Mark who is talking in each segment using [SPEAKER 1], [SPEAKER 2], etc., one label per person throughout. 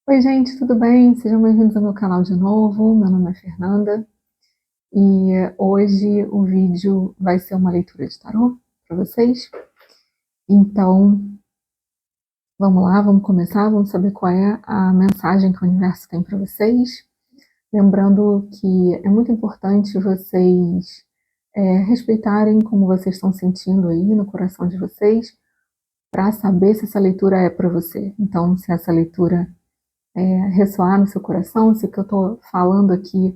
[SPEAKER 1] Oi, gente, tudo bem? Sejam bem-vindos ao meu canal de novo. Meu nome é Fernanda e hoje o vídeo vai ser uma leitura de tarô para vocês. Então, vamos lá, vamos começar, vamos saber qual é a mensagem que o universo tem para vocês. Lembrando que é muito importante vocês respeitarem como vocês estão sentindo aí no coração de vocês, para saber se essa leitura é para você. Então, se essa leitura ressoar no seu coração, se o que eu estou falando aqui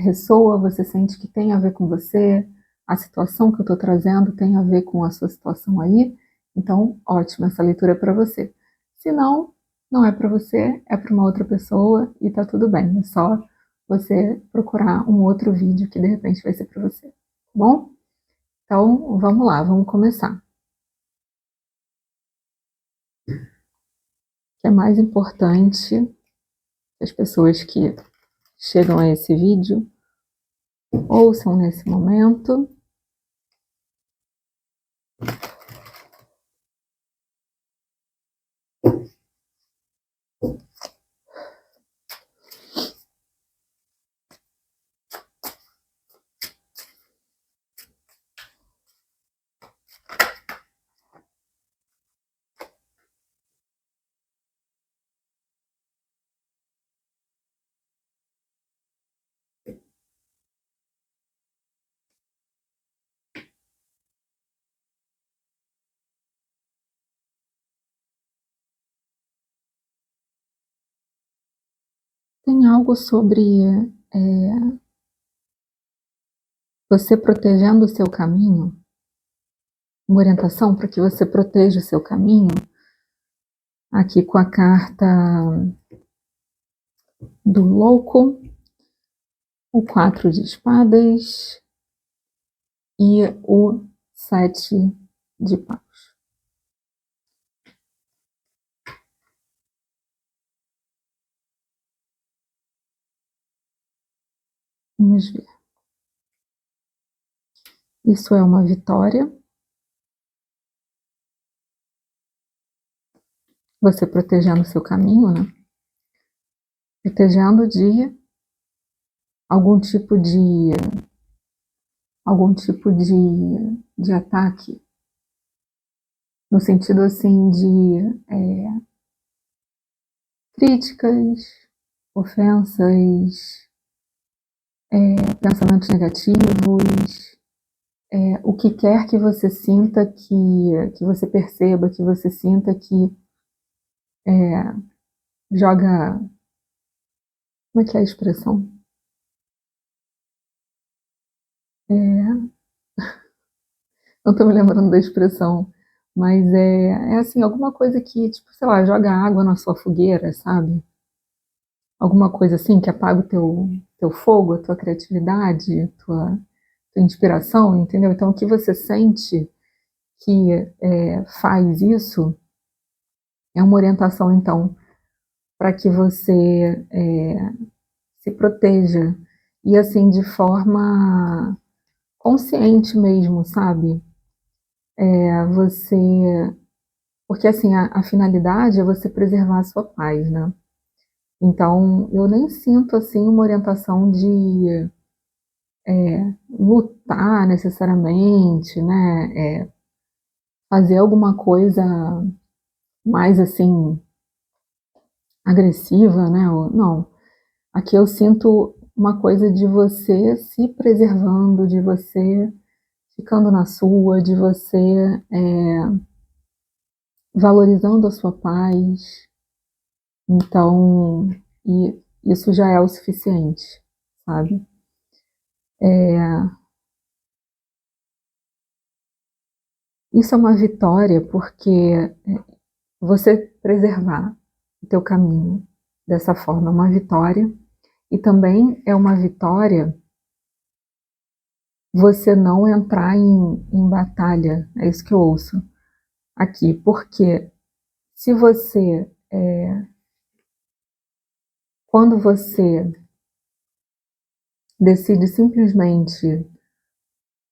[SPEAKER 1] ressoa, você sente que tem a ver com você, a situação que eu estou trazendo tem a ver com a sua situação aí, então, ótimo, essa leitura é para você. Se não, não é para você, é para uma outra pessoa e tá tudo bem, é só você procurar um outro vídeo que de repente vai ser para você, tá bom? Então, vamos lá, vamos começar. O que é mais importante que as pessoas que chegam a esse vídeo ouçam nesse momento. Tem algo sobre você protegendo o seu caminho, uma orientação para que você proteja o seu caminho, aqui com a carta do louco, o 4 de espadas e o 7 de paus. Vamos ver. Isso é uma vitória. Você protegendo o seu caminho, né? Protegendo de algum tipo de ataque, no sentido assim de críticas, ofensas, pensamentos negativos, o que quer que você sinta, que você perceba, que você sinta que joga. Como é que é a expressão? Não estou me lembrando da expressão, mas é assim, alguma coisa que, tipo, sei lá, joga água na sua fogueira, sabe? Alguma coisa assim que apaga o teu fogo, a tua criatividade, tua inspiração, entendeu? Então, o que você sente que faz isso é uma orientação, então, para que você se proteja e assim de forma consciente mesmo, sabe? Você, porque assim a finalidade é você preservar a sua paz, né? Então eu nem sinto assim uma orientação de lutar necessariamente, né? Fazer alguma coisa mais assim agressiva, né? Não. Aqui eu sinto uma coisa de você se preservando, de você ficando na sua, de você valorizando a sua paz. Então, e isso já é o suficiente, sabe? Isso é uma vitória porque você preservar o teu caminho dessa forma é uma vitória, e também é uma vitória você não entrar em batalha, é isso que eu ouço aqui, porque se você, quando você decide simplesmente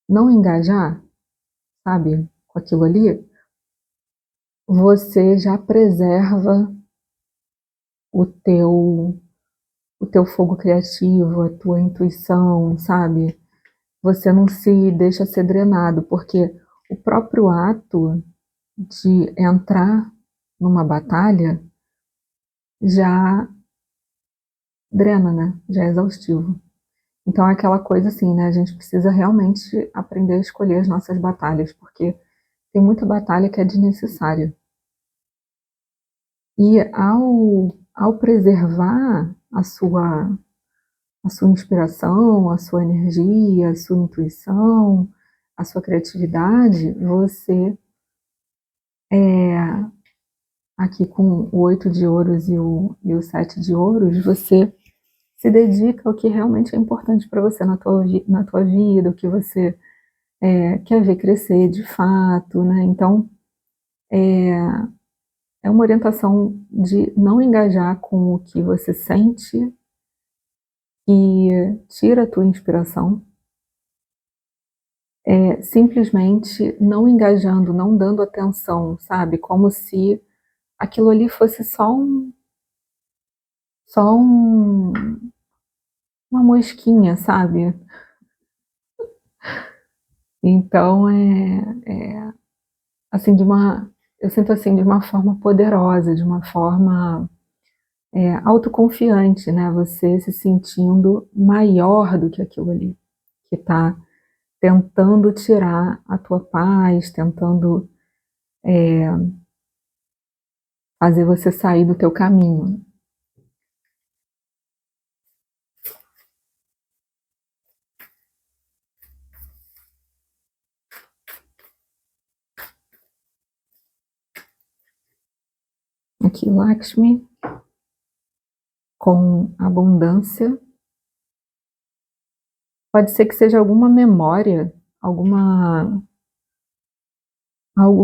[SPEAKER 1] não engajar, sabe, com aquilo ali, você já preserva o teu fogo criativo, a tua intuição, sabe? Você não se deixa ser drenado, porque o próprio ato de entrar numa batalha já drena, né? Já é exaustivo. Então é aquela coisa assim, né? A gente precisa realmente aprender a escolher as nossas batalhas, porque tem muita batalha que é desnecessária. E ao preservar a sua inspiração, a sua energia, a sua intuição, a sua criatividade, você, aqui com o 8 de ouros e o 7 de ouros, você se dedica ao que realmente é importante para você na tua vida, o que você quer ver crescer de fato, né? Então, é uma orientação de não engajar com o que você sente e tira a tua inspiração, simplesmente não engajando, não dando atenção, sabe? Como se aquilo ali fosse só uma mosquinha, sabe? Então, assim, eu sinto assim, de uma forma poderosa, de uma forma autoconfiante, né? Você se sentindo maior do que aquilo ali, que está tentando tirar a tua paz, tentando fazer você sair do teu caminho. Aqui, Lakshmi, com abundância. Pode ser que seja alguma memória, algo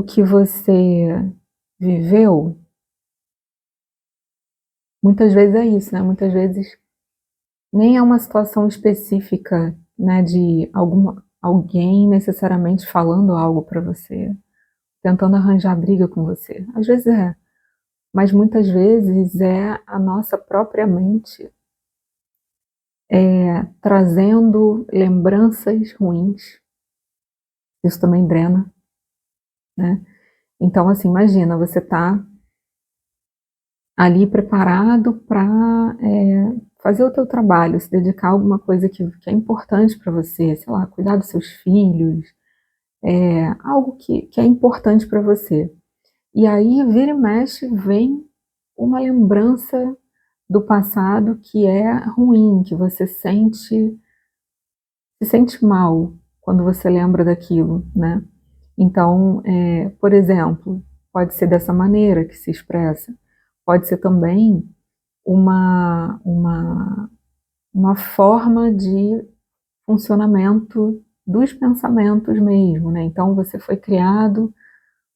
[SPEAKER 1] que você viveu. Muitas vezes é isso, né? Muitas vezes nem é uma situação específica, né, de alguém necessariamente falando algo para você, tentando arranjar briga com você. Às vezes é, mas muitas vezes é a nossa própria mente trazendo lembranças ruins. Isso também drena, né? Então, assim, imagina, você está ali preparado para fazer o teu trabalho, se dedicar a alguma coisa que é importante para você, sei lá, cuidar dos seus filhos, algo que é importante para você. E aí, vira e mexe, vem uma lembrança do passado que é ruim, que você se sente mal quando você lembra daquilo, né? Então, por exemplo, pode ser dessa maneira que se expressa, pode ser também uma forma de funcionamento dos pensamentos mesmo, né? Então, você foi criado,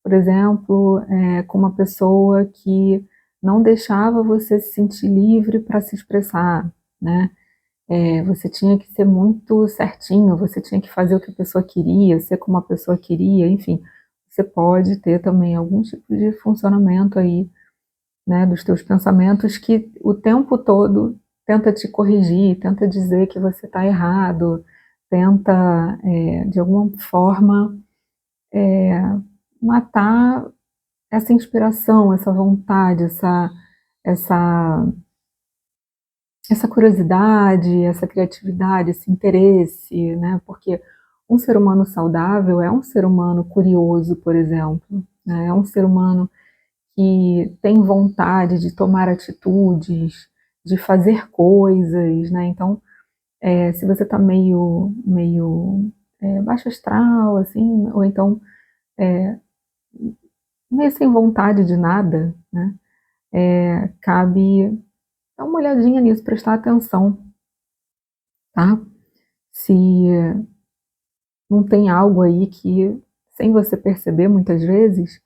[SPEAKER 1] por exemplo, com uma pessoa que não deixava você se sentir livre para se expressar, né? Você tinha que ser muito certinho, você tinha que fazer o que a pessoa queria, ser como a pessoa queria, enfim. Você pode ter também algum tipo de funcionamento aí, né, dos teus pensamentos que o tempo todo tenta te corrigir, tenta dizer que você está errado, tenta, de alguma forma, matar essa inspiração, essa vontade, essa, essa curiosidade, essa criatividade, esse interesse, né? Porque um ser humano saudável é um ser humano curioso, por exemplo, né? É um ser humano que tem vontade de tomar atitudes, de fazer coisas, né? Então, se você está meio baixo astral, assim, ou então meio sem vontade de nada, né? Cabe dar uma olhadinha nisso, prestar atenção, tá? Se não tem algo aí que, sem você perceber muitas vezes,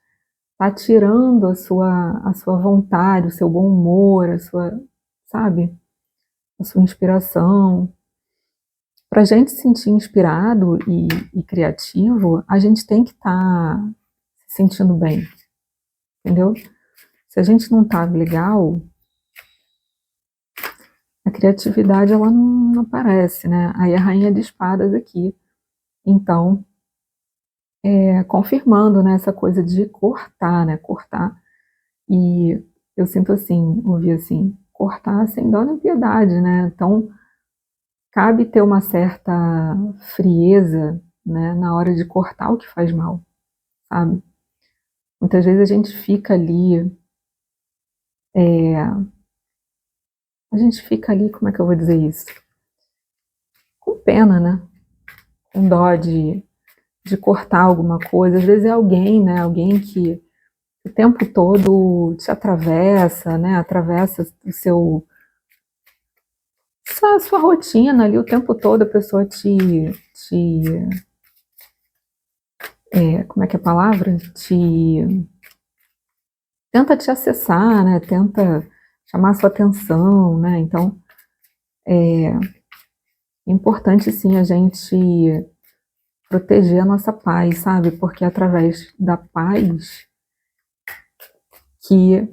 [SPEAKER 1] está tirando a sua vontade, o seu bom humor, a sua, sabe, a sua inspiração. Para a gente se sentir inspirado e criativo, a gente tem que estar se sentindo bem, entendeu? Se a gente não está legal, a criatividade ela não aparece, né? Aí a rainha de espadas aqui. Então, confirmando, né, essa coisa de cortar, né? Cortar. E eu sinto assim, ouvi assim, cortar sem dó nem piedade, né? Então, cabe ter uma certa frieza, né, na hora de cortar o que faz mal, sabe? Muitas vezes a gente fica ali, como é que eu vou dizer isso? Com pena, né? Com dó de cortar alguma coisa. Às vezes é alguém, né? Alguém que o tempo todo te atravessa, né? Atravessa o seu, sua rotina ali o tempo todo, a pessoa como é que é a palavra? Tenta te acessar, né? Tenta chamar sua atenção, né? Então, é importante sim a gente proteger a nossa paz, sabe? Porque é através da paz que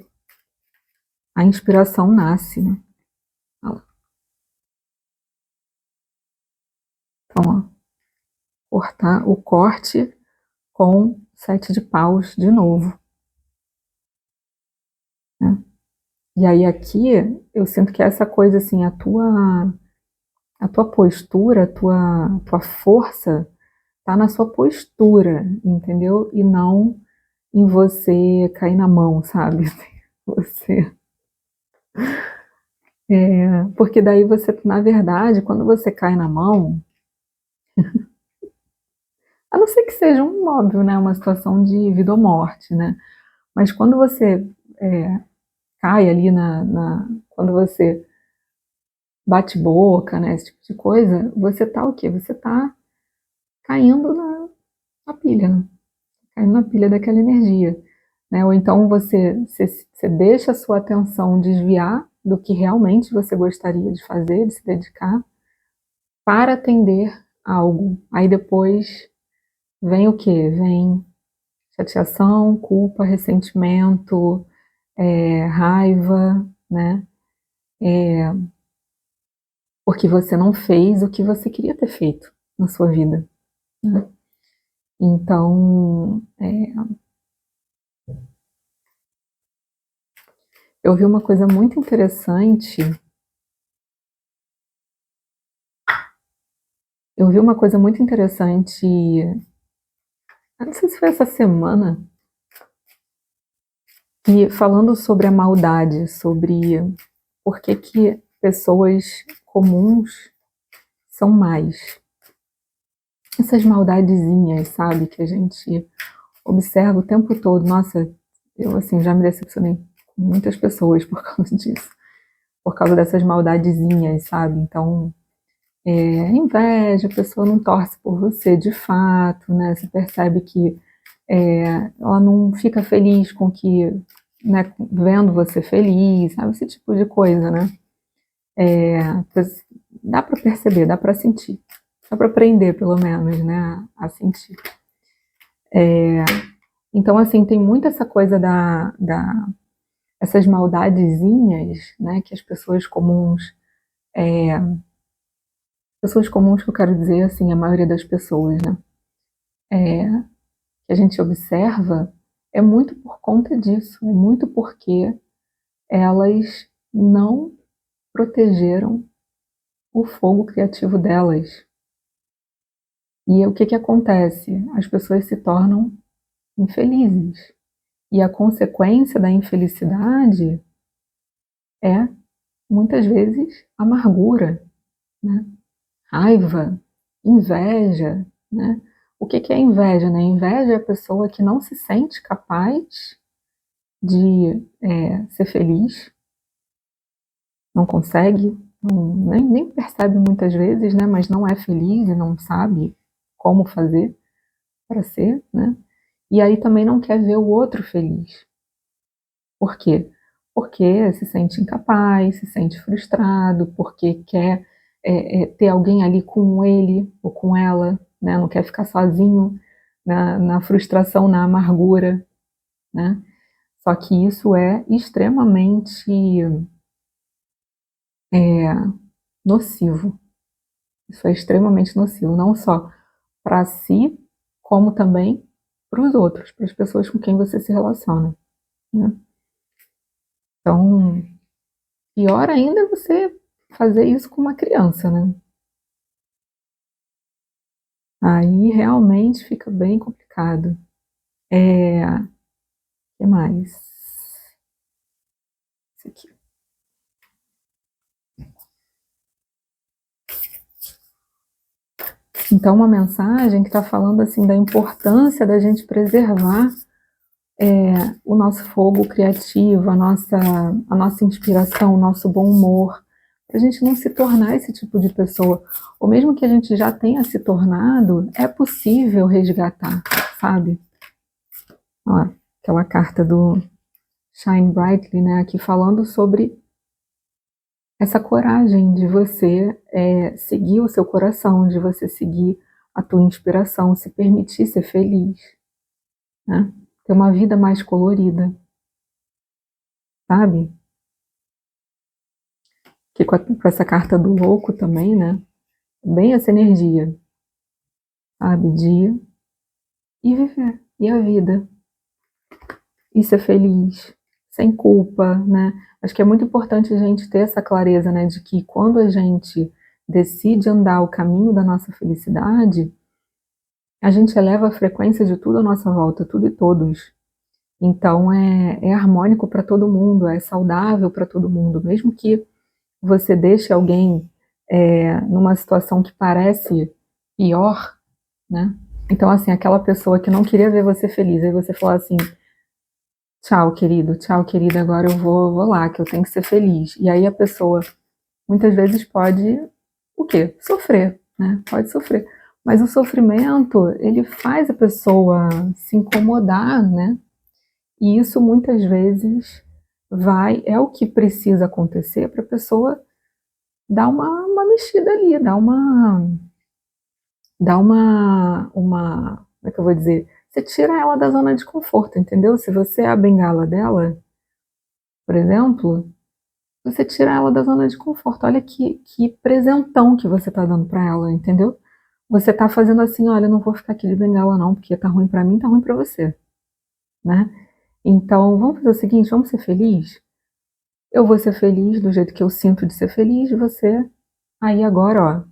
[SPEAKER 1] a inspiração nasce, né? Então, ó, cortar o corte com 7 de paus de novo, né? E aí aqui eu sinto que essa coisa assim, a tua postura, a tua força tá na sua postura, entendeu? E não em você cair na mão, sabe? Você, porque daí você, na verdade, quando você cai na mão, a não ser que seja óbvio, né, uma situação de vida ou morte, né? Mas quando você cai ali quando você bate boca, né, esse tipo de coisa, você tá o quê? Você tá caindo na pilha, né? Caindo na pilha daquela energia, né? Ou então você deixa a sua atenção desviar do que realmente você gostaria de fazer, de se dedicar, para atender algo. Aí depois vem o quê? Vem chateação, culpa, ressentimento, raiva, né? Porque você não fez o que você queria ter feito na sua vida, né? Então, eu vi uma coisa muito interessante. Eu vi uma coisa muito interessante. Eu não sei se foi essa semana, e falando sobre a maldade, sobre por que que pessoas comuns são mais. Essas maldadezinhas, sabe, que a gente observa o tempo todo. Nossa, eu assim já me decepcionei com muitas pessoas por causa disso, por causa dessas maldadezinhas, sabe? Então, inveja, a pessoa não torce por você de fato, né? Você percebe que ela não fica feliz com que, né, vendo você feliz, sabe? Esse tipo de coisa, né? Dá para perceber, dá para sentir, dá para aprender pelo menos, né, a sentir. Então, assim, tem muito essa coisa essas maldadezinhas, né, que as pessoas comuns que eu quero dizer, assim, a maioria das pessoas, né, que a gente observa, é muito por conta disso, é muito porque elas não protegeram o fogo criativo delas. E o que que acontece? As pessoas se tornam infelizes. E a consequência da infelicidade é, muitas vezes, amargura, né? Raiva, inveja, né? O que que é inveja, né? Inveja é a pessoa que não se sente capaz de ser feliz, não consegue, nem percebe muitas vezes, né? Mas não é feliz e não sabe como fazer para ser, né? E aí também não quer ver o outro feliz. Por quê? Porque se sente incapaz, se sente frustrado, porque quer ter alguém ali com ele ou com ela, né? Não quer ficar sozinho na frustração, na amargura, né? Só que isso é extremamente é nocivo. Isso é extremamente nocivo, não só para si, como também para os outros, para as pessoas com quem você se relaciona, né? Então, pior ainda é você fazer isso com uma criança, né? Aí realmente fica bem complicado. O que mais? Isso aqui. Então, uma mensagem que está falando assim da importância da gente preservar o nosso fogo criativo, a nossa inspiração, o nosso bom humor, para a gente não se tornar esse tipo de pessoa. Ou mesmo que a gente já tenha se tornado, é possível resgatar, sabe? Ó, aquela carta do Shine Brightly, né, aqui falando sobre essa coragem de você seguir o seu coração, de você seguir a tua inspiração, se permitir ser feliz, né? Ter uma vida mais colorida, sabe? Que com essa carta do louco também, né? Bem essa energia, sabe? De ir e viver, e a vida, e ser feliz, sem culpa, né? Acho que é muito importante a gente ter essa clareza, né? De que quando a gente decide andar o caminho da nossa felicidade, a gente eleva a frequência de tudo à nossa volta, tudo e todos. Então é harmônico para todo mundo, é saudável para todo mundo, mesmo que você deixe alguém numa situação que parece pior, né? Então, assim, aquela pessoa que não queria ver você feliz, aí você fala assim, tchau, querido, tchau, querida, agora eu vou lá, que eu tenho que ser feliz. E aí a pessoa, muitas vezes, pode, o quê? Sofrer, né? Pode sofrer. Mas o sofrimento, ele faz a pessoa se incomodar, né? E isso, muitas vezes, é o que precisa acontecer para a pessoa dar uma mexida ali, como é que eu vou dizer? Você tira ela da zona de conforto, entendeu? Se você é a bengala dela, por exemplo, você tira ela da zona de conforto. Olha que presentão que você tá dando para ela, entendeu? Você tá fazendo assim, olha, eu não vou ficar aqui de bengala não, porque tá ruim para mim, tá ruim para você, né? Então, vamos fazer o seguinte, vamos ser felizes? Eu vou ser feliz do jeito que eu sinto de ser feliz, você aí agora, ó,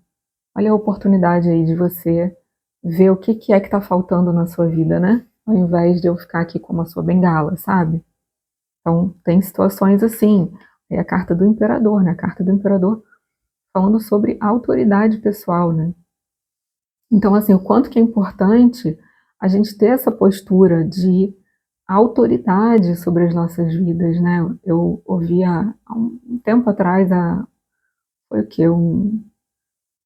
[SPEAKER 1] olha a oportunidade aí de você ver o que é que tá faltando na sua vida, né? Ao invés de eu ficar aqui como a sua bengala, sabe? Então, tem situações assim. É a carta do imperador, né? A carta do imperador falando sobre autoridade pessoal, né? Então, assim, o quanto que é importante a gente ter essa postura de autoridade sobre as nossas vidas, né? Eu ouvia há um tempo atrás, foi o quê? Eu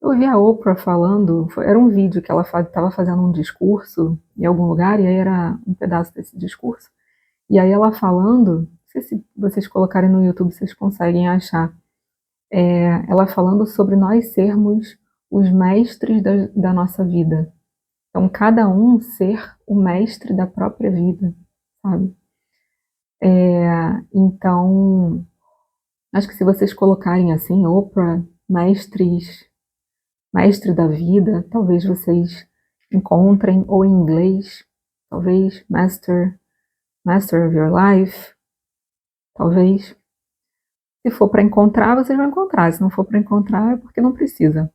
[SPEAKER 1] ouvi a Oprah falando, era um vídeo que ela estava fazendo um discurso em algum lugar, e aí era um pedaço desse discurso, e aí ela falando, não sei se vocês colocarem no YouTube, vocês conseguem achar, ela falando sobre nós sermos os mestres da nossa vida. Então, cada um ser o mestre da própria vida, sabe? Então, acho que se vocês colocarem assim, Oprah, mestre da vida, talvez vocês encontrem, ou em inglês, talvez master of your life, talvez. Se for para encontrar, vocês vão encontrar. Se não for para encontrar, é porque não precisa,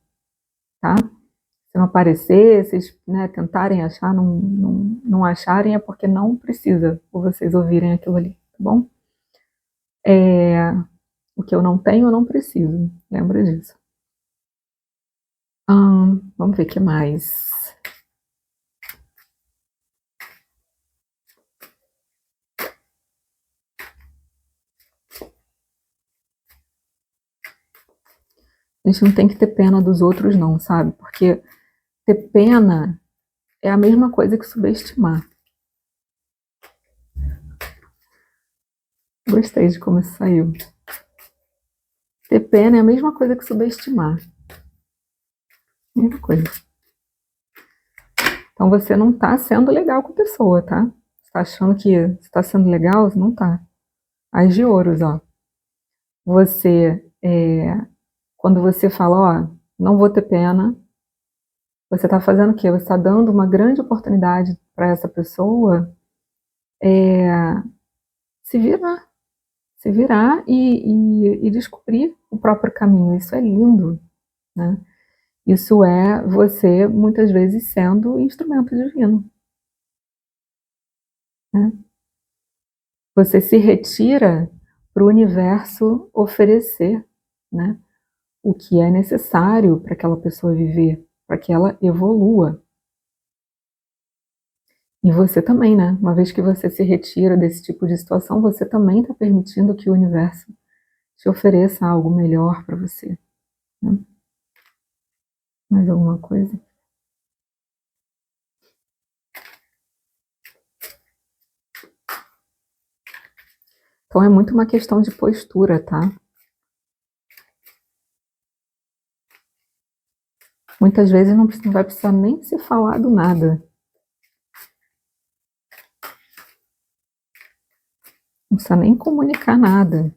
[SPEAKER 1] tá? Se não aparecer, vocês, né, tentarem achar, não acharem, é porque não precisa, ou vocês ouvirem aquilo ali, tá bom? O que eu não tenho, eu não preciso. Lembra disso. Vamos ver o que mais. A gente não tem que ter pena dos outros, não, sabe? Porque ter pena é a mesma coisa que subestimar. Gostei de como isso saiu. Ter pena é a mesma coisa que subestimar. Mesma coisa. Então você não tá sendo legal com a pessoa, tá? Você tá achando que você tá sendo legal? Você não tá. As de ouros, ó. Você Quando você fala, ó, não vou ter pena, você está fazendo o quê? Você está dando uma grande oportunidade para essa pessoa se virar, se virar e descobrir o próprio caminho. Isso é lindo, né? Isso é você, muitas vezes, sendo instrumento divino, né? Você se retira para o universo oferecer, né, o que é necessário para aquela pessoa viver, para que ela evolua. E você também, né? Uma vez que você se retira desse tipo de situação, você também está permitindo que o universo te ofereça algo melhor para você, né? Mais alguma coisa? Então é muito uma questão de postura, tá? Muitas vezes não vai precisar nem ser falado nada. Não precisa nem comunicar nada.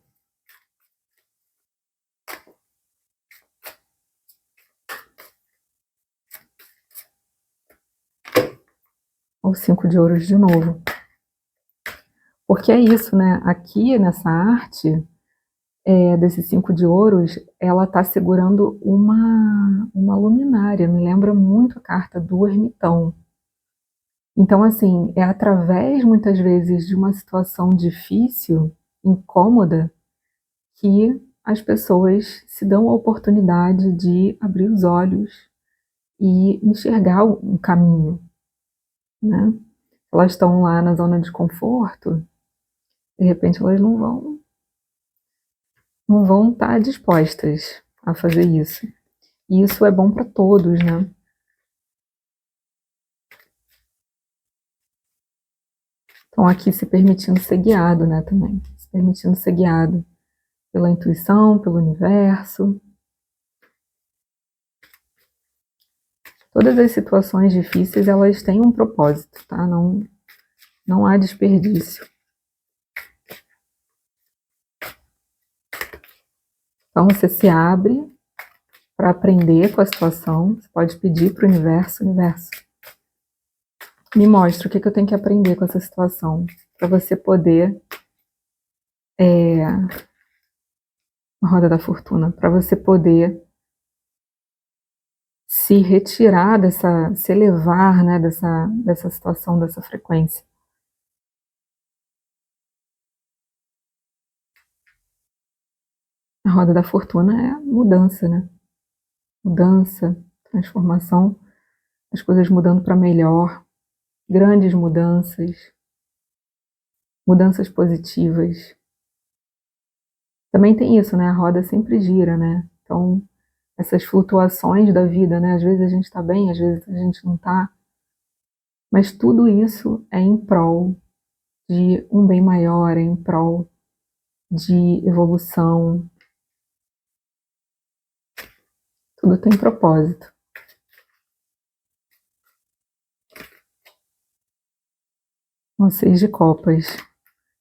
[SPEAKER 1] O 5 de ouros de novo. Porque é isso, né? Aqui nessa arte, desse 5 de ouros, ela está segurando uma luminária. Me lembra muito a carta do ermitão. Então, assim, é através, muitas vezes, de uma situação difícil, incômoda, que as pessoas se dão a oportunidade de abrir os olhos e enxergar um caminho, né? Elas estão lá na zona de conforto, de repente elas não vão estar dispostas a fazer isso. E isso é bom para todos, né? Então aqui se permitindo ser guiado, né, também. Se permitindo ser guiado pela intuição, pelo universo. Todas as situações difíceis, elas têm um propósito, tá? Não há desperdício. Então você se abre para aprender com a situação. Você pode pedir para o universo, me mostra o que eu tenho que aprender com essa situação, para você poder, a roda da fortuna, para você poder se retirar se elevar, né, dessa situação, dessa frequência. A roda da fortuna é mudança, né? Mudança, transformação, as coisas mudando para melhor, grandes mudanças, mudanças positivas. Também tem isso, né? A roda sempre gira, né? Então, essas flutuações da vida, né? Às vezes a gente está bem, às vezes a gente não está. Mas tudo isso é em prol de um bem maior, é em prol de evolução. Tudo tem propósito. O 6 de copas.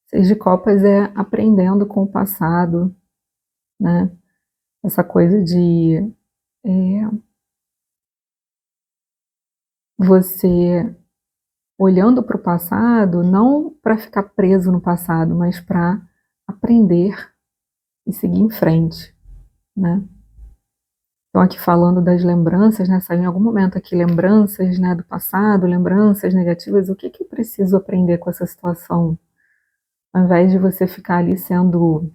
[SPEAKER 1] 6 de copas é aprendendo com o passado, né? Essa coisa de você olhando para o passado, não para ficar preso no passado, mas para aprender e seguir em frente, né? Então aqui falando das lembranças, né? Saiu em algum momento aqui lembranças, né, do passado, lembranças negativas. O que eu preciso aprender com essa situação? Ao invés de você ficar ali sendo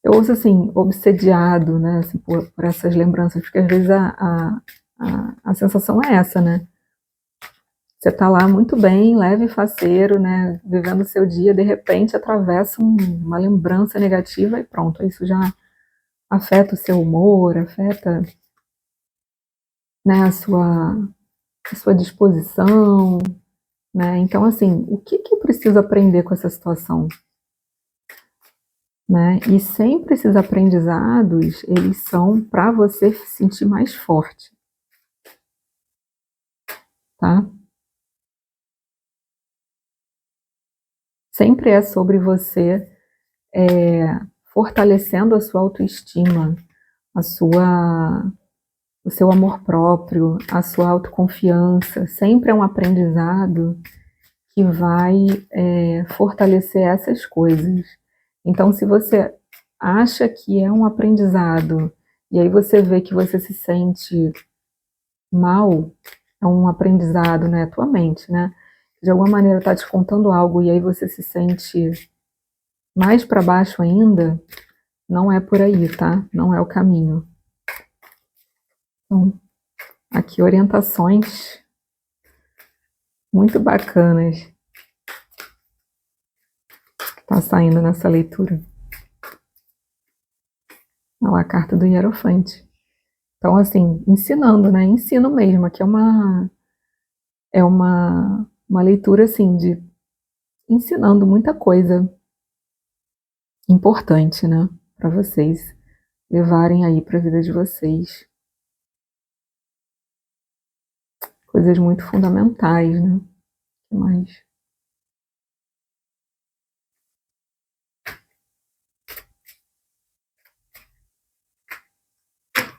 [SPEAKER 1] eu uso assim, obsediado, né, assim, por essas lembranças, porque às vezes a sensação é essa, né? Você está lá muito bem, leve e faceiro, né, vivendo o seu dia, de repente atravessa uma lembrança negativa e pronto, isso já afeta o seu humor, afeta, né, a sua disposição, né? Então, assim, o que eu preciso aprender com essa situação? Né? E sempre esses aprendizados, eles são para você se sentir mais forte, tá? sempre é sobre você fortalecendo a sua autoestima, o seu amor próprio, a sua autoconfiança. Sempre é um aprendizado que vai fortalecer essas coisas. Então, se você acha que é um aprendizado e aí você vê que você se sente mal, é um aprendizado, né? Tua mente, né? De alguma maneira está te contando algo e aí você se sente mais para baixo ainda, não é por aí, tá? Não é o caminho. Então, aqui orientações muito bacanas que tá saindo nessa leitura. Olha lá, a carta do Hierofante. Então, assim, ensinando, né? Ensino mesmo. Aqui é uma leitura, assim, de ensinando muita coisa importante, né? Para vocês levarem aí para a vida de vocês. Coisas muito fundamentais, né? O que mais?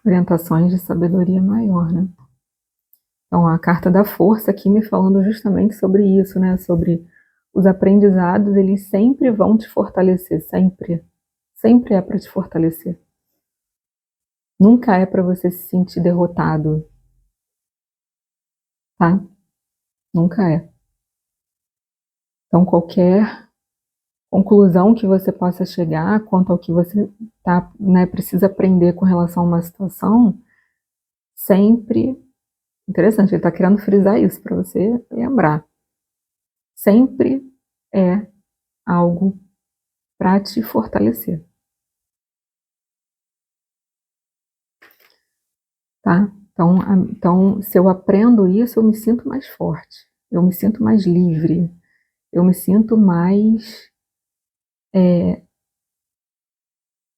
[SPEAKER 1] Orientações de sabedoria maior, né? Então, a carta da força aqui me falando justamente sobre isso, né? Sobre os aprendizados, eles sempre vão te fortalecer, sempre. Sempre é para te fortalecer. Nunca é para você se sentir derrotado, tá? Nunca é. Então, qualquer conclusão que você possa chegar quanto ao que você tá, né, precisa aprender com relação a uma situação, sempre. Interessante, ele está querendo frisar isso para você lembrar. Sempre é algo para te fortalecer, tá? Então, se eu aprendo isso, eu me sinto mais forte, eu me sinto mais livre, eu me sinto mais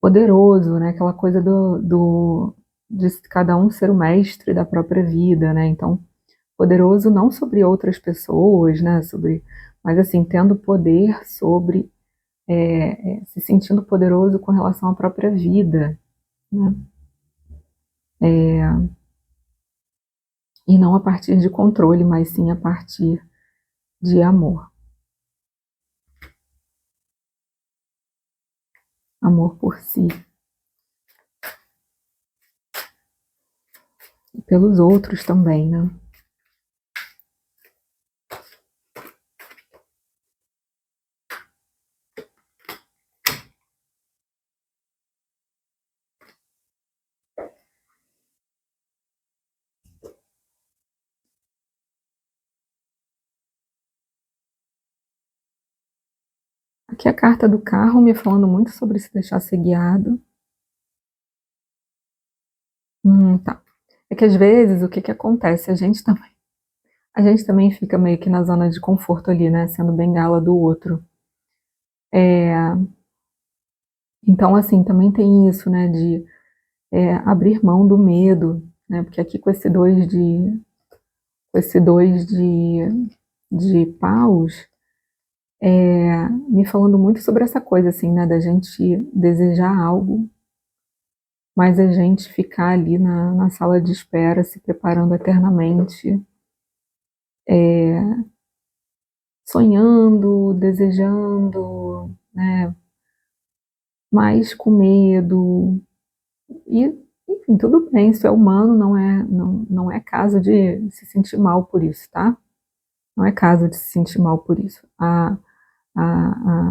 [SPEAKER 1] poderoso, né? Aquela coisa de cada um ser o mestre da própria vida, né? Então, poderoso não sobre outras pessoas, né? Mas assim, tendo poder sobre, se sentindo poderoso com relação à própria vida, né? E não a partir de controle, mas sim a partir de amor. Amor por si e pelos outros também, né? Aqui a carta do carro me falando muito sobre se deixar ser guiado. Tá. É que às vezes o que acontece? A gente também fica meio que na zona de conforto ali, né? Sendo bengala do outro. Então, assim, também tem isso, né? De abrir mão do medo, né? Porque aqui com esse dois de paus, me falando muito sobre essa coisa, assim, né? Da gente desejar algo, mas a gente ficar ali na sala de espera, se preparando eternamente, sonhando, desejando, né? Mas com medo. E, enfim, tudo bem, isso é humano, não é caso de se sentir mal por isso, tá? Não é caso de se sentir mal por isso.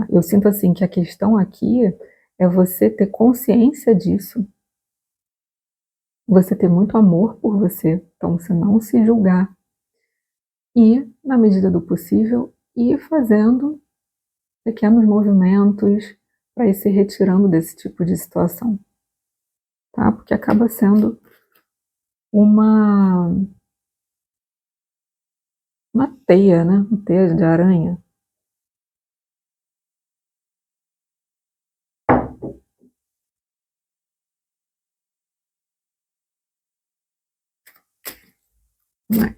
[SPEAKER 1] Eu sinto assim que a questão aqui é você ter consciência disso, você ter muito amor por você, então você não se julgar e, na medida do possível, ir fazendo pequenos movimentos para ir se retirando desse tipo de situação, tá? Porque acaba sendo uma uma teia, né? Uma teia de aranha. Mas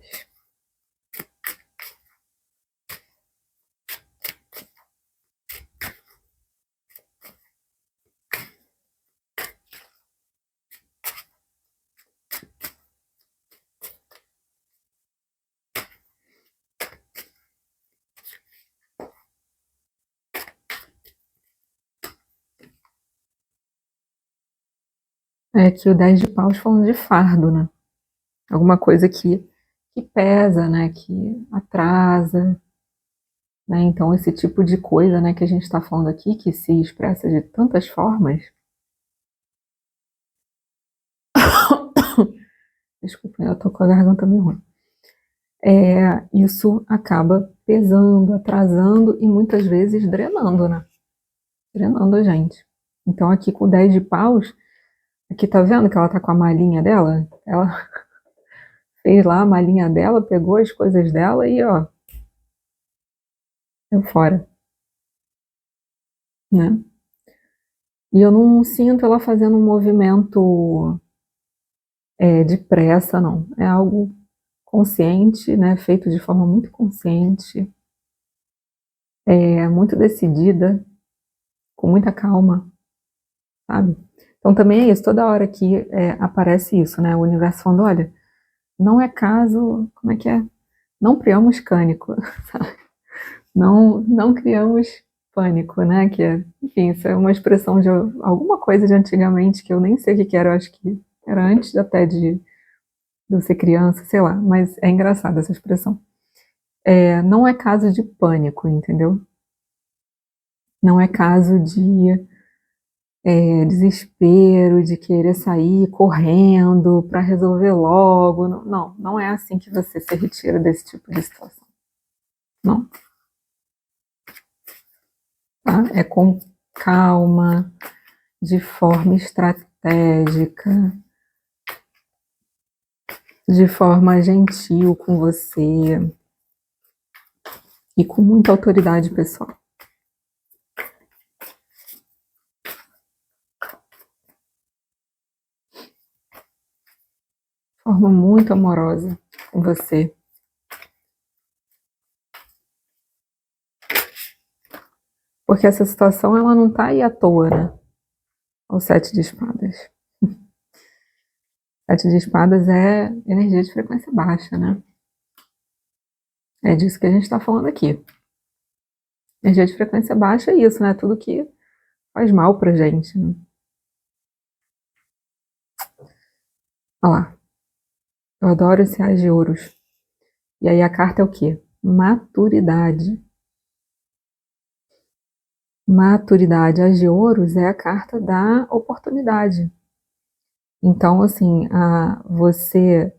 [SPEAKER 1] É que o 10 de paus falando de fardo, né? Alguma coisa que pesa, né? Que atrasa, né? Então, esse tipo de coisa, né, que a gente está falando aqui, que se expressa de tantas formas. Desculpa, eu tô com a garganta meio ruim. Isso acaba pesando, atrasando e muitas vezes drenando, né? Drenando a gente. Então, aqui com o 10 de paus, aqui tá vendo que ela tá com a malinha dela? Ela fez lá a malinha dela, pegou as coisas dela e, ó, deu fora, né? E eu não sinto ela fazendo um movimento de pressa, não. É algo consciente, né? Feito de forma muito consciente, muito decidida, com muita calma, sabe? Então também é isso, toda hora que aparece isso, né? O universo falando, olha, não é caso, como é que é? Não criamos pânico, sabe? Não criamos pânico, né? Que é, enfim, isso é uma expressão de alguma coisa de antigamente que eu nem sei o que que era, eu acho que era antes até de eu ser criança, sei lá, mas é engraçada essa expressão. Não é caso de pânico, entendeu? Não é caso de desespero, de querer sair correndo para resolver logo. Não, não é assim que você se retira desse tipo de situação. Não, tá? É com calma, de forma estratégica, de forma gentil com você e com muita autoridade pessoal. Forma muito amorosa com você. Porque essa situação, ela não tá aí à toa, né? O 7 de espadas. 7 de espadas é energia de frequência baixa, né? É disso que a gente está falando aqui. Energia de frequência baixa é isso, né? Tudo que faz mal pra gente, né? Olha lá. Eu adoro esse Ás de Ouros. E aí a carta é o quê? Maturidade. Maturidade. Ás de Ouros é a carta da oportunidade. Então, assim, você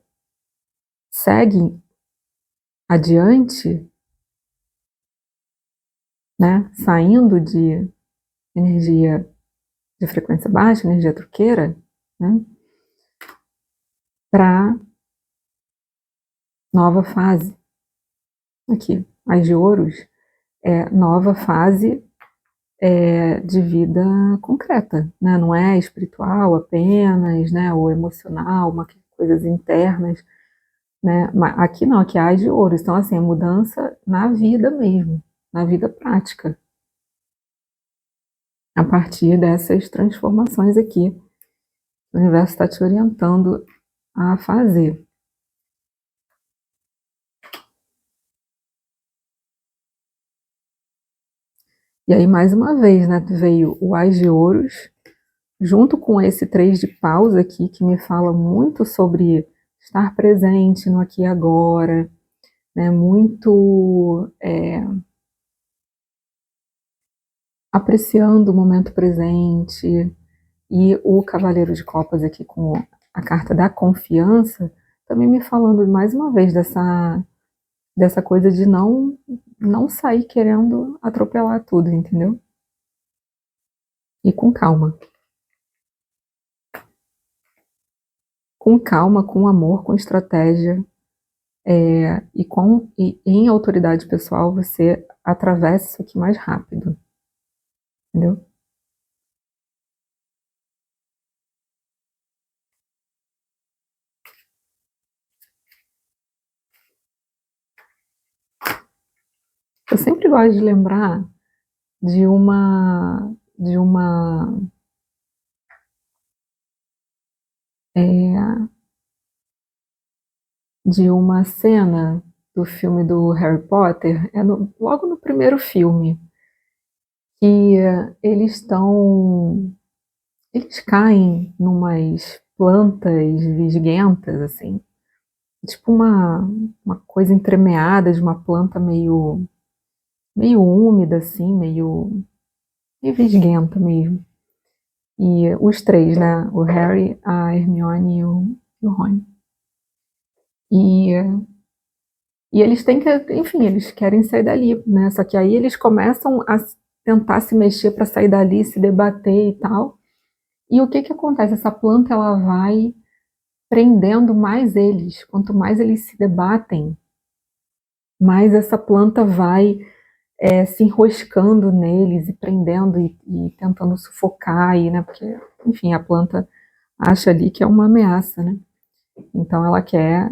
[SPEAKER 1] segue adiante, né? Saindo de energia de frequência baixa, energia truqueira, né? Para nova fase. Aqui, Ás de Ouros é nova fase de vida concreta, né? Não é espiritual apenas, né? Ou emocional, coisas internas, né? Mas aqui não, aqui é Ás de Ouros. Então, assim, é mudança na vida mesmo, na vida prática, a partir dessas transformações aqui. O universo está te orientando a fazer. E aí, mais uma vez, né, veio o Ás de Ouros, junto com esse 3 de paus aqui, que me fala muito sobre estar presente no aqui e agora, né, muito apreciando o momento presente, e o Cavaleiro de Copas aqui com a carta da confiança, também me falando mais uma vez dessa coisa de não sair querendo atropelar tudo, entendeu? E com calma. Com calma, com amor, com estratégia, e em autoridade pessoal, você atravessa isso aqui mais rápido, entendeu? Eu sempre gosto de lembrar de é, de uma cena do filme do Harry Potter, logo no primeiro filme, que eles estão eles caem numas plantas visguentas, assim, tipo uma coisa entremeada de uma planta meio úmida, assim, meio visguenta mesmo. E os três, né? O Harry, a Hermione e o Rony. E, e eles têm que, enfim, eles querem sair dali, né? Só que aí eles começam a tentar se mexer para sair dali, se debater e tal. E o que que acontece? Essa planta, ela vai prendendo mais eles. Quanto mais eles se debatem, mais essa planta vai se enroscando neles e prendendo e tentando sufocar, né? Porque, enfim, a planta acha ali que é uma ameaça, né? Então ela quer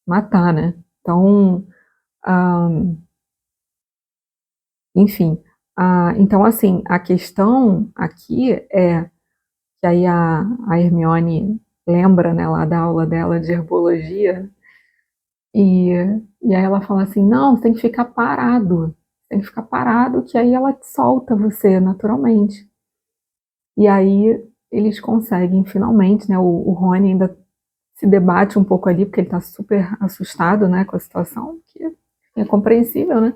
[SPEAKER 1] matar, né? Então, ah, enfim, então assim, a questão aqui é que aí a Hermione lembra, né, lá da aula dela de herbologia, e, e aí ela fala assim, não, você tem que ficar parado, tem que ficar parado, que aí ela solta você naturalmente. E aí eles conseguem finalmente, né, o Rony ainda se debate um pouco ali, porque ele está super assustado, né, com a situação, que é compreensível, né?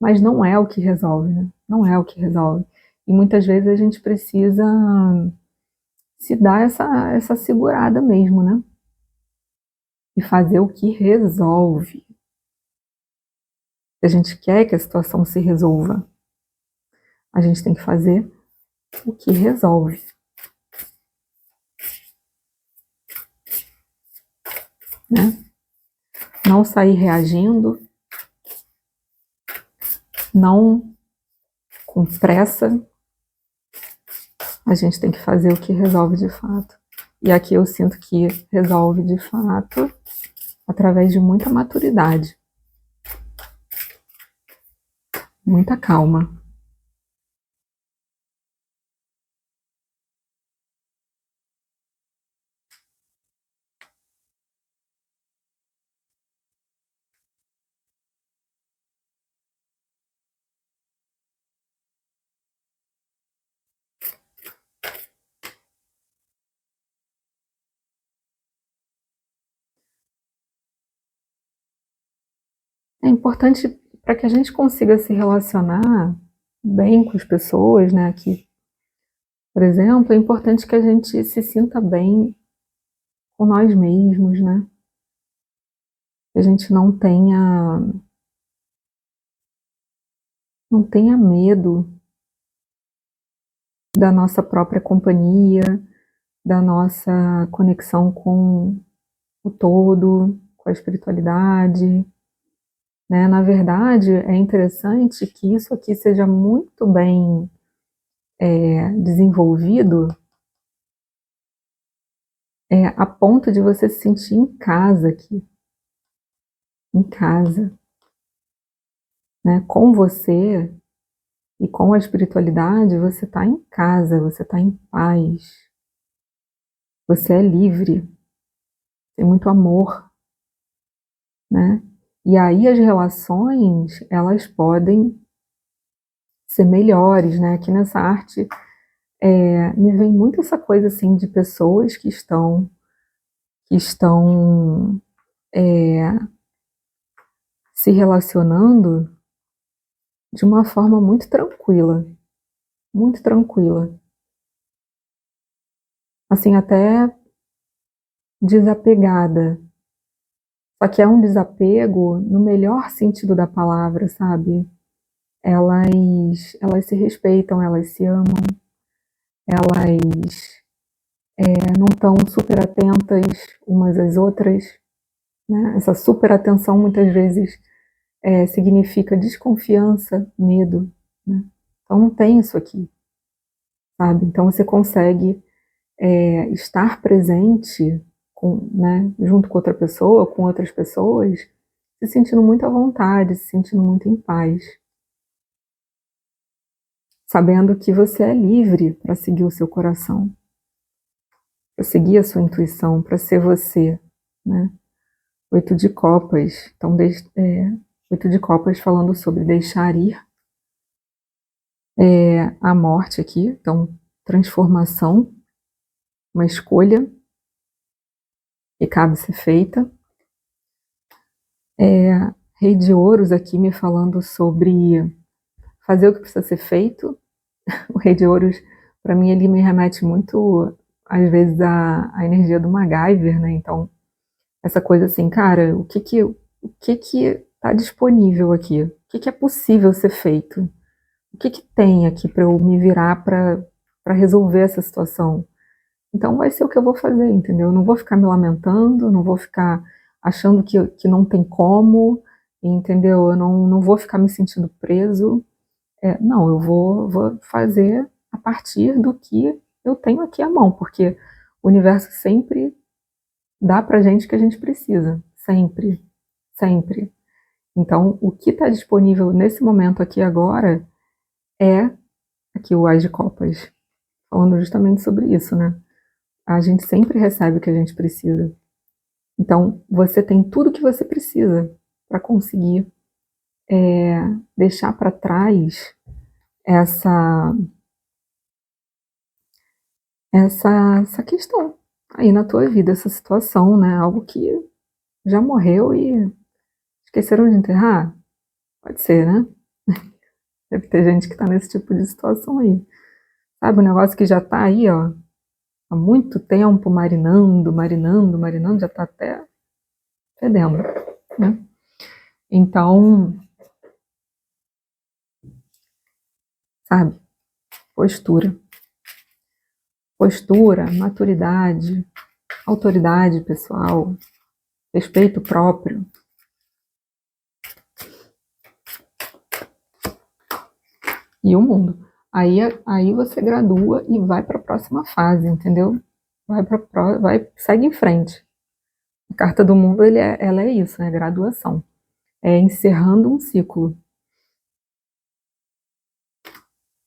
[SPEAKER 1] Mas não é o que resolve, né? Não é o que resolve. E muitas vezes a gente precisa se dar essa segurada mesmo, né? E fazer o que resolve. Se a gente quer que a situação se resolva, a gente tem que fazer o que resolve, né? Não sair reagindo, não com pressa, a gente tem que fazer o que resolve de fato. E aqui eu sinto que resolve de fato através de muita maturidade, muita calma. É importante para que a gente consiga se relacionar bem com as pessoas, né? Aqui, por exemplo, é importante que a gente se sinta bem com nós mesmos, né? Que a gente não tenha medo da nossa própria companhia, da nossa conexão com o todo, com a espiritualidade, né? Na verdade, é interessante que isso aqui seja muito bem desenvolvido, a ponto de você se sentir em casa aqui, em casa, né? Com você e com a espiritualidade, você está em casa, você está em paz, você é livre, tem muito amor, né? E aí as relações, elas podem ser melhores, né? Aqui nessa arte me vem muito essa coisa assim de pessoas que estão se relacionando de uma forma muito tranquila, assim até desapegada. Só que é um desapego no melhor sentido da palavra, sabe? Elas se respeitam, elas se amam, elas não estão super atentas umas às outras, né? Essa super atenção muitas vezes significa desconfiança, medo, né? Então não tem isso aqui, sabe? Então você consegue estar presente né, junto com outra pessoa, com outras pessoas, se sentindo muito à vontade, se sentindo muito em paz, sabendo que você é livre para seguir o seu coração, para seguir a sua intuição, para ser você, né? 8 de copas, então 8 de copas falando sobre deixar ir a morte aqui, então transformação, uma escolha que cabe ser feita. Rei de Ouros aqui me falando sobre fazer o que precisa ser feito. O Rei de Ouros, para mim, ele me remete muito, às vezes, à energia do MacGyver, né? Então, essa coisa assim, cara, o que está disponível aqui? O que é possível ser feito? O que tem aqui para eu me virar para resolver essa situação? Então vai ser o que eu vou fazer, entendeu? Eu não vou ficar me lamentando, não vou ficar achando que não tem como, entendeu? Eu não vou ficar me sentindo preso. Não, eu vou fazer a partir do que eu tenho aqui à mão, porque o universo sempre dá pra gente o que a gente precisa. Sempre. Sempre. Então, o que está disponível nesse momento aqui agora é aqui o Ás de Copas, falando justamente sobre isso, né? A gente sempre recebe o que a gente precisa. Então, você tem tudo o que você precisa para conseguir deixar para trás essa questão aí na tua vida, essa situação, né? Algo que já morreu e esqueceram de enterrar? Pode ser, né? Deve ter gente que está nesse tipo de situação aí. Sabe, um negócio que já está aí, ó, há muito tempo marinando, marinando, marinando, já está até fedendo, né? Então, sabe, postura. Postura, maturidade, autoridade pessoal, respeito próprio. E o mundo. Aí você gradua e vai para a próxima fase, entendeu? Segue em frente. A carta do mundo, ela é isso, né? Graduação. É encerrando um ciclo.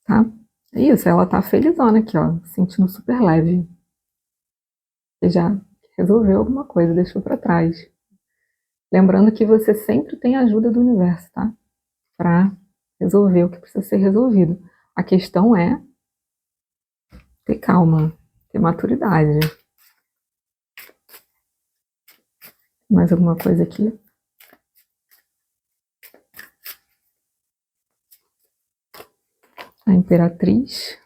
[SPEAKER 1] Tá? É isso, ela tá felizona aqui, ó, se sentindo super leve. Você já resolveu alguma coisa, deixou para trás. Lembrando que você sempre tem a ajuda do universo, tá? Para resolver o que precisa ser resolvido. A questão é ter calma, ter maturidade. Mais alguma coisa aqui? A Imperatriz.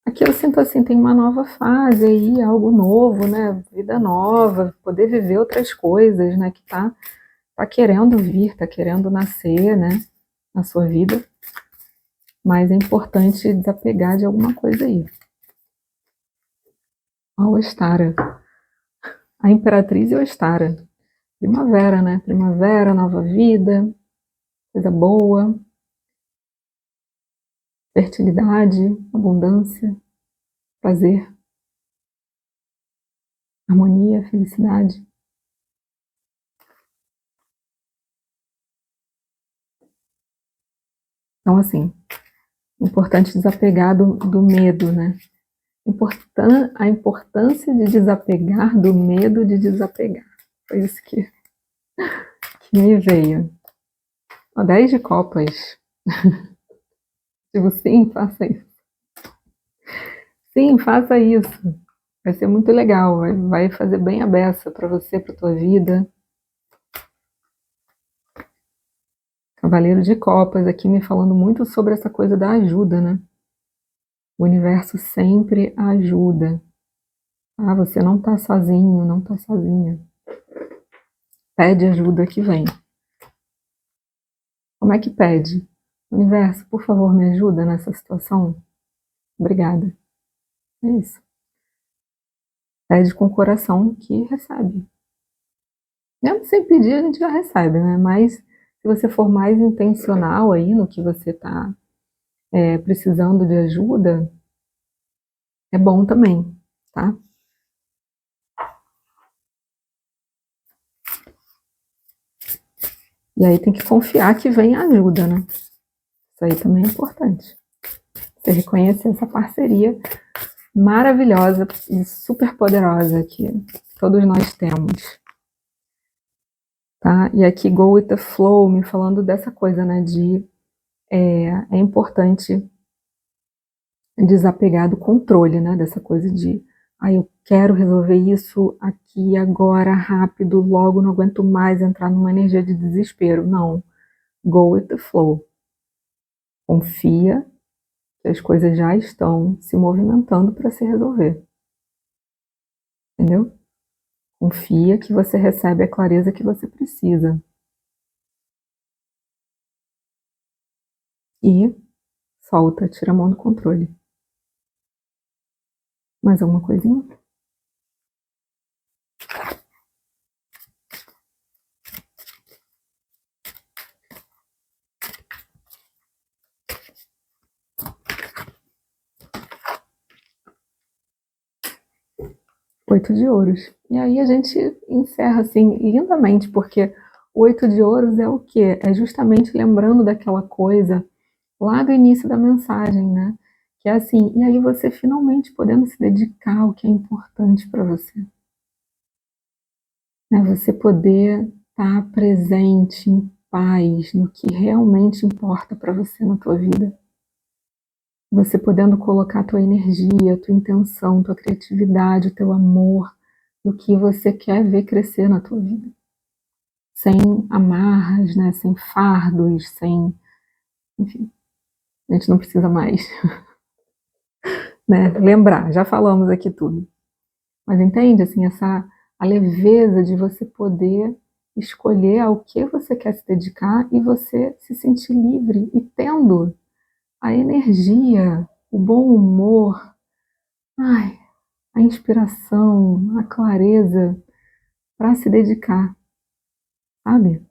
[SPEAKER 1] Aqui eu sinto assim, tem uma nova fase aí, algo novo, né? Vida nova, poder viver outras coisas, né? Que tá querendo vir, tá querendo nascer, né? Na sua vida. Mas é importante desapegar de alguma coisa aí. A Ostara. A Imperatriz e a Ostara. Primavera, né? Primavera, nova vida, coisa boa, fertilidade, abundância, prazer, harmonia, felicidade. Então, assim, importante desapegar do medo, né? A importância de desapegar do medo de desapegar. Foi isso que me veio. Ó, 10 de copas. Digo, sim, faça isso. Sim, faça isso. Vai ser muito legal, vai fazer bem a beça para você, para tua vida. Cavaleiro de Copas aqui me falando muito sobre essa coisa da ajuda, né? O universo sempre ajuda. Ah, você não tá sozinho, não tá sozinha. Pede ajuda que vem. Como é que pede? Universo, por favor, me ajuda nessa situação? Obrigada. É isso. Pede com o coração que recebe. Mesmo sem pedir, a gente já recebe, né? Mas se você for mais intencional aí no que você está precisando de ajuda, é bom também, tá? E aí tem que confiar que vem a ajuda, né? Isso aí também é importante. Você reconhecer essa parceria maravilhosa e super poderosa que todos nós temos. Tá? E aqui Go with the Flow, me falando dessa coisa, né? De é importante desapegar do controle, né? Dessa coisa de, eu quero resolver isso aqui, agora, rápido, logo, não aguento mais entrar numa energia de desespero. Não. Go with the flow. Confia que as coisas já estão se movimentando para se resolver. Entendeu? Confia que você recebe a clareza que você precisa. E solta, tira a mão do controle. Mais alguma coisinha? Oito de ouros. E aí a gente encerra assim lindamente, porque o oito de ouros é o quê? É justamente lembrando daquela coisa lá do início da mensagem, né? Que é assim, e aí você finalmente podendo se dedicar ao que é importante para você. Né? Você poder estar presente, em paz, no que realmente importa para você na tua vida. Você podendo colocar a tua energia, a tua intenção, a tua criatividade, o teu amor no que você quer ver crescer na tua vida. Sem amarras, né? Sem fardos, sem... Enfim, a gente não precisa mais né? Lembrar, já falamos aqui tudo. Mas entende, assim, a leveza de você poder escolher ao que você quer se dedicar e você se sentir livre e tendo a energia, o bom humor, a inspiração, a clareza para se dedicar, sabe?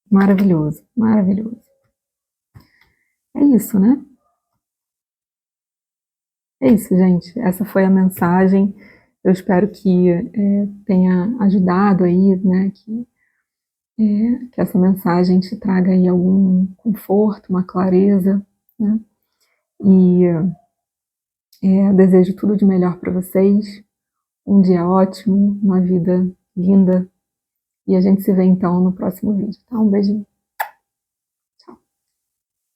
[SPEAKER 1] Maravilhoso, maravilhoso. É isso, né? É isso, gente. Essa foi a mensagem. Eu espero que tenha ajudado aí, né? Que essa mensagem te traga aí algum conforto, uma clareza, né? E desejo tudo de melhor para vocês. Um dia ótimo, uma vida linda. E a gente se vê então no próximo vídeo, tá? Um beijinho.